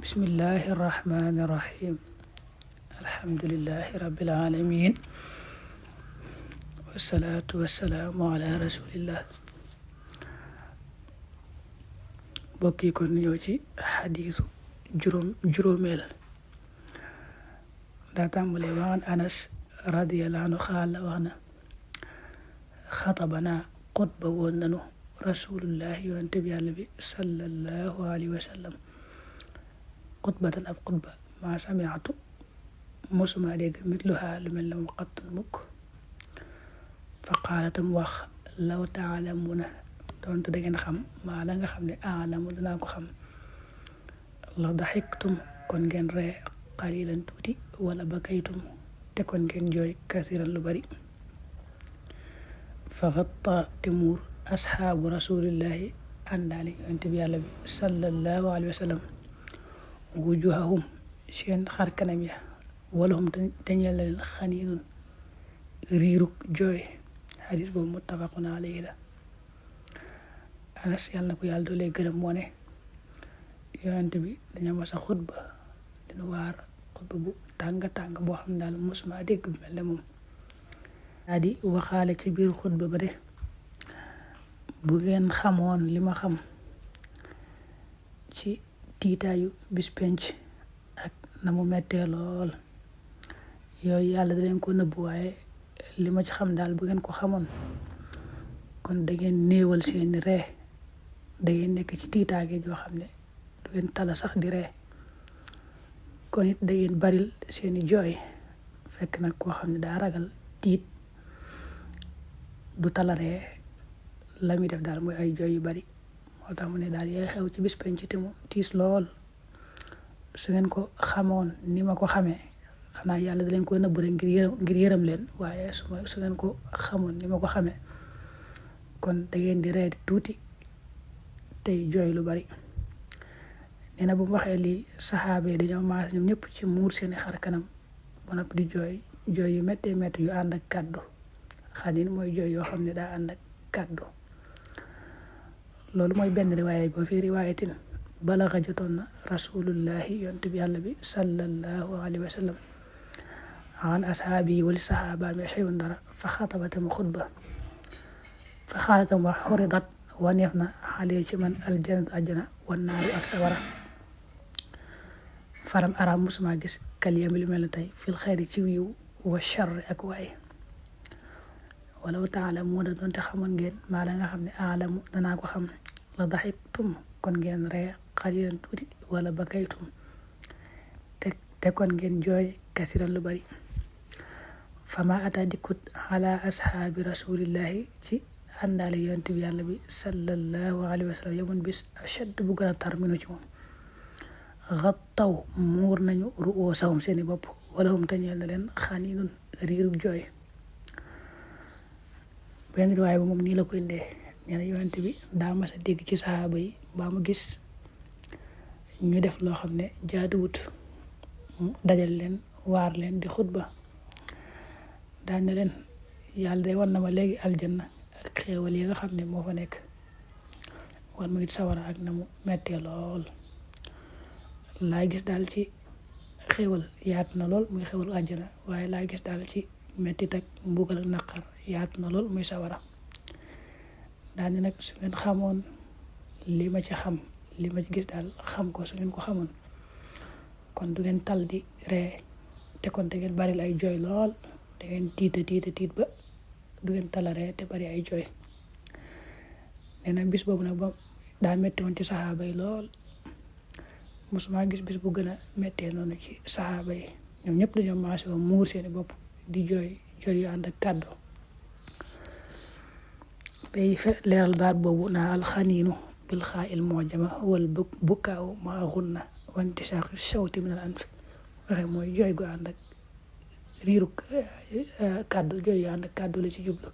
bismillahi irrahmani irrahim alhamdulillahi rabbil alamin wassalatu wassalaamu ala rasulillah. mbokk yi kon ñëw ci xadiisu juróomeel daa tàmbale waan anas radiyallahu anhu xaala wax na xatabana xutba woon nanu rasulullah yonent bi yàlla bi sallallahu alayhi wa sallam xutbatan ab xutba maa samiatu mosuma dégg mitluha lu mel ne mu xattun mukk fa qaalatam wax law taalamuna doonte da ngeen xam maa la nga xam ne aalamu danaa ko xam la daxiktum kon ngeen ree qalilan tuuti wala bakaytum te kon ngeen jooy kasiran lu bari fa xatta te muur asxaabu rasulillahi àndaali yonent bi yàlla bi sallallahu alayhi wa sallam wujuhahum seen xar kanam ya walahum dañeel leen xaniinun riiruk jooy. xadis boobu muttafaqun alayhi la. anas yàlla na ko yàlla doolee gërëm moo ne yonent bi dañoo mas a xutba dina waar xutba bu tàng boo xam ne daal mosuma dégg bu mel ne moom daa di waxaale ci biir xutba ba de bu ngeen xamoon li ma xam ci tiitaayu bis penc ak na mu mettee lool yooyu yàlla da leen ko nëbb waaye li ma ci xam daal bu ngeen ko xamoon kon da ngeen néewal seeni ree da ngeen nekk ci tiitaage joo xam ne du ngeen tala sax di ree kon it da ngeen baril seeni jooy fekk nag koo xam ne daa ragal tiit du tala ree la muy def daal mooy ay jooy yu bari moo tax mu ne daal yaay xew ci bis penc te mu tiis lool su ngeen ko xamoon ni ma ko xamee xanaa yàlla da leen ko nëbb rek ngir yërëm leen waaye su ngeen ko xamoon ni ma ko xamee kon da ngeen di ree tuuti tey jooy lu bari. nee na bu mu waxee lii saxaaba yi dañoo maas ñoom ñëpp ci muur seeni xar kanam ba noppi di jooy yu méttee métti yu ànd ak kàddu xanin mooy jooy yoo xam ne daa ànd ak kàddu. loolu mooy benn riwaaya ba fi riwaayatin balaxa jotoon na rasulullahi yonent bi yàlla bi sallallahu alayhi wa sallam an ashaabi wali saxaabaami shay'un dara fa xatabatam xutba fa xaalatam wax xuridat waneef na xale ci man aljanatu àjjana wan naaru ak sawara faram araam musuma gis kaliyam lu mel ne tey fil xayri ci wiiw wa charri ak waay walaw taalamuuna doonte xamoon ngeen maa la nga xam ne aalamu danaa ko xam la daxiktum kon ngeen ree xalilan tuuti wala bakaytum te kon ngeen jooy kasiran lu bari fama ata dikkut ala ashaabi rasulillahi ci àndaale yonent bi yàlla bi sallallahu alayhi wa sallam yamun bis ashad bu gën a tar minu ci moom xattaw muur nañu ru'uusahum seeni bopp wala hum tañeel na leen xaniinun riirug jooy. benn riwaay ba moom nii la ko indee nee na yonent bi daa mas a dégg ci saxaaba yi baa mu gis ñu def loo xam ne jaaduwut dajal leen waar leen di xutba daan ne leen yàlla day wan na ma léegi aljanna ak xéewal yi nga xam ne moo fa nekk wan ma it sawara ak na mu mettee lool laa gis daal ci xéewal yaatu na lool muy xéewalu àjjana waaye laa gis daal ci mettit ak mbugal ak naqar yaatu na lool muy sawara daal nag su ngeen xamoon li ma ci xam li ma ci gis daal xam ko su ngeen ko xamoon kon du ngeen tal di ree te kon da ngeen bari ay jooy lool da ngeen tiit ba du ngeen tala ree te bari ay jooy. nee na bis boobu nag ba daa metti woon ci saxaaba yi lool mosuma gis bis bu gën a mettee noonu ci saxaaba yi ñoom ñëpp dañoo maase woon muur seeni bopp di jooy yu ànd ak kàddu. day leeral baat boobu naa alxaniinu bil xaa il mujama wal bukkaaw maa xunna wanti saaqi shawti min al anf waxe mooy jooy gu ànd ak riiru kàddu jooy yu ànd ak kàddu la ci jublu.